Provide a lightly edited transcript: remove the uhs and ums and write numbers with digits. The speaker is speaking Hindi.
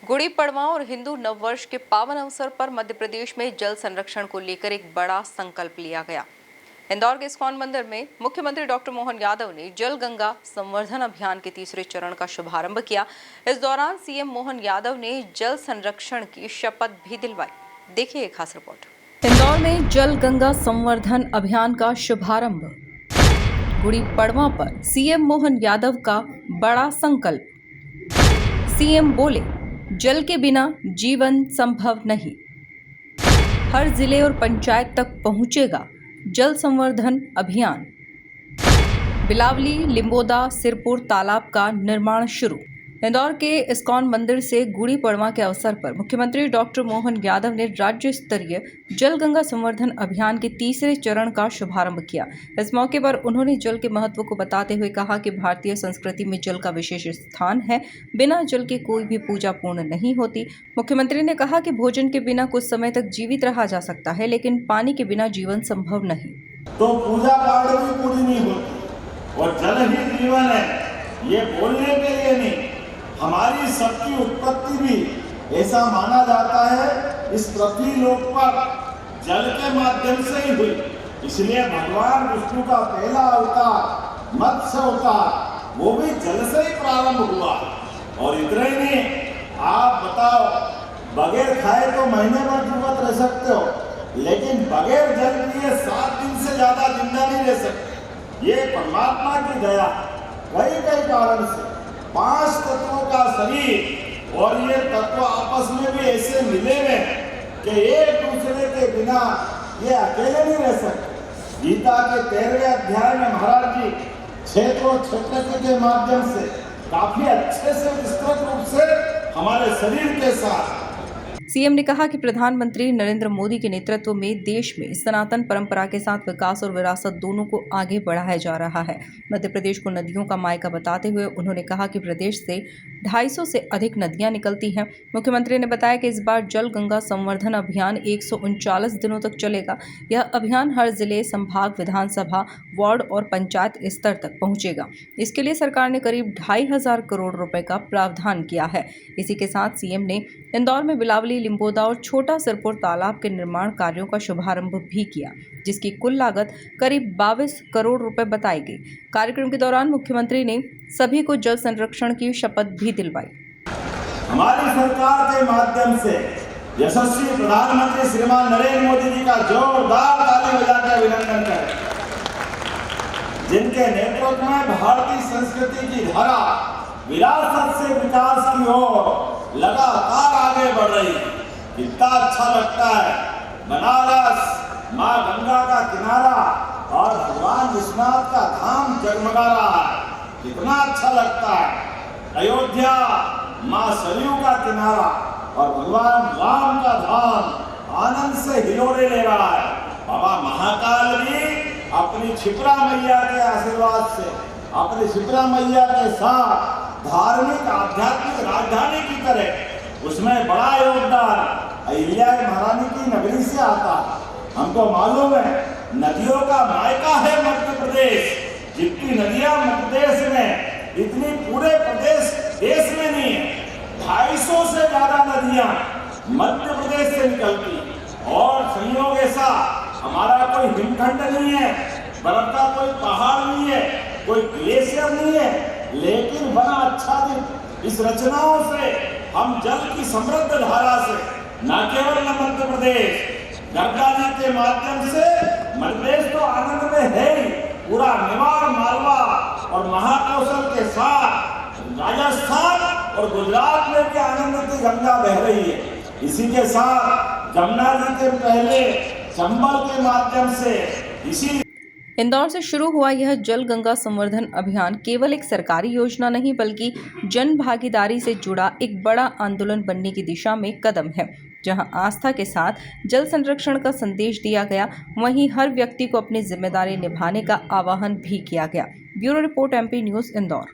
गुड़ी पड़वा और हिंदू नववर्ष के पावन अवसर पर मध्य प्रदेश में जल संरक्षण को लेकर एक बड़ा संकल्प लिया गया। इंदौर के इस्कॉन मंदिर में मुख्यमंत्री डॉक्टर मोहन यादव ने जल गंगा संवर्धन अभियान के तीसरे चरण का शुभारंभ किया। इस दौरान सीएम मोहन यादव ने जल संरक्षण की शपथ भी दिलवाई। देखिए एक खास रिपोर्ट। इंदौर में जल गंगा संवर्धन अभियान का शुभारंभ। गुड़ी पड़वा पर सीएम मोहन यादव का बड़ा संकल्प। सीएम बोले, जल के बिना जीवन संभव नहीं। हर जिले और पंचायत तक पहुंचेगा जल संवर्धन अभियान। बिलावली, लिंबोदा, सिरपुर तालाब का निर्माण शुरू। इंदौर के इस्कॉन मंदिर से गुड़ी पड़वा के अवसर पर मुख्यमंत्री डॉक्टर मोहन यादव ने राज्य स्तरीय जल गंगा संवर्धन अभियान के तीसरे चरण का शुभारंभ किया। इस मौके पर उन्होंने जल के महत्व को बताते हुए कहा कि भारतीय संस्कृति में जल का विशेष स्थान है। बिना जल के कोई भी पूजा पूर्ण नहीं होती। मुख्यमंत्री ने कहा कि भोजन के बिना कुछ समय तक जीवित रहा जा सकता है, लेकिन पानी के बिना जीवन संभव नहीं। तो पूजा पाठ भी पूरी नहीं होती और जल ही जीवन है, ये बोलने के लिए नहीं, हमारी सबकी उत्पत्ति भी ऐसा माना जाता है इस पृथ्वी लोक पर जल के माध्यम से ही हुई। इसलिए भगवान विष्णु का पहला अवतार मत्स्य अवतार वो भी जल से ही प्रारंभ हुआ। और इतना ही नहीं, आप बताओ, बगैर खाए तो महीने भर जीवित रह सकते हो, लेकिन बगैर जल पिए 7 दिन से ज्यादा जिंदा नहीं रह सकते। ये परमात्मा की दया। कई कारण से 5 तत्वों का शरीर और ये तत्व आपस में भी ऐसे मिले हुए कि एक दूसरे के बिना ये अकेले नहीं रह सकते। गीता के 13वें अध्याय में महाराज जी क्षेत्र के माध्यम से काफी अच्छे से विस्तृत रूप से हमारे शरीर के साथ। सीएम ने कहा कि प्रधानमंत्री नरेंद्र मोदी के नेतृत्व में देश में सनातन परंपरा के साथ विकास और विरासत दोनों को आगे बढ़ाया जा रहा है। मध्य प्रदेश को नदियों का मायका बताते हुए उन्होंने कहा कि प्रदेश से 250 से अधिक नदियां निकलती हैं। मुख्यमंत्री ने बताया कि इस बार जल गंगा संवर्धन अभियान 139 दिनों तक चलेगा। यह अभियान हर जिले, संभाग, विधानसभा, वार्ड और पंचायत स्तर तक पहुंचेगा। इसके लिए सरकार ने करीब 2,500 करोड़ रुपए का प्रावधान किया है। इसी के साथ सीएम ने इंदौर में बिलावली, लिंबोदा और छोटा सिरपुर तालाब के निर्माण कार्यों का शुभारंभ भी किया, जिसकी कुल लागत करीब 22 करोड़ रुपए बताई गई। कार्यक्रम के दौरान मुख्यमंत्री ने सभी को जल संरक्षण की शपथ भी दिलवाई। हमारी सरकार के माध्यम से यशस्वी प्रधानमंत्री श्रीमान नरेंद्र मोदी जी का जोरदार ताली बजाकर अभिनंदन करें, जिनके नेतृत्व में भारतीय संस्कृति की धारा विरासत से विकास की ओर लगातार आगे बढ़ रही है। कितना अच्छा लगता है, बनारस, माँ गंगा का किनारा और भगवान विश्वनाथ का धाम जगमगा रहा है। कितना अच्छा लगता है, अयोध्या, माँ सरयू का किनारा और भगवान राम का धाम आनंद से हिलोरे ले रहा है। बाबा महाकाल भी अपनी क्षिप्रा मैया के आशीर्वाद से, अपनी क्षिप्रा मैया के साथ धार्मिक आध्यात्मिक राजधानी की तरह उसमें बड़ा योगदान अहिल्या महारानी की नगरी से आता है। हमको मालूम है नदियों का मायका है मध्य प्रदेश। जितनी नदियां मध्य प्रदेश में, इतनी पूरे प्रदेश देश में नहीं है। 250 से ज्यादा नदियां मध्य प्रदेश से निकलती है। और संयोग ऐसा, हमारा कोई हिमखंड नहीं है, बर्फ का कोई पहाड़ नहीं है, कोई ग्लेशियर नहीं है, लेकिन बड़ा अच्छा दिन इस रचनाओं से हम जल की समृद्ध धारा से न केवल मध्य प्रदेश, गंगा जी के माध्यम से मध्य प्रदेश तो आनंद में है ही, पूरा निवाड़, मालवा और महाकौशल के साथ राजस्थान और गुजरात में भी आनंद की गंगा बह रही है। इसी के साथ जमुना जी के पहले चंबल के माध्यम से इसी इंदौर से शुरू हुआ यह जल गंगा संवर्धन अभियान केवल एक सरकारी योजना नहीं, बल्कि जन भागीदारी से जुड़ा एक बड़ा आंदोलन बनने की दिशा में कदम है। जहां आस्था के साथ जल संरक्षण का संदेश दिया गया, वहीं हर व्यक्ति को अपनी जिम्मेदारी निभाने का आह्वान भी किया गया। Bureau report, MP news, Indore.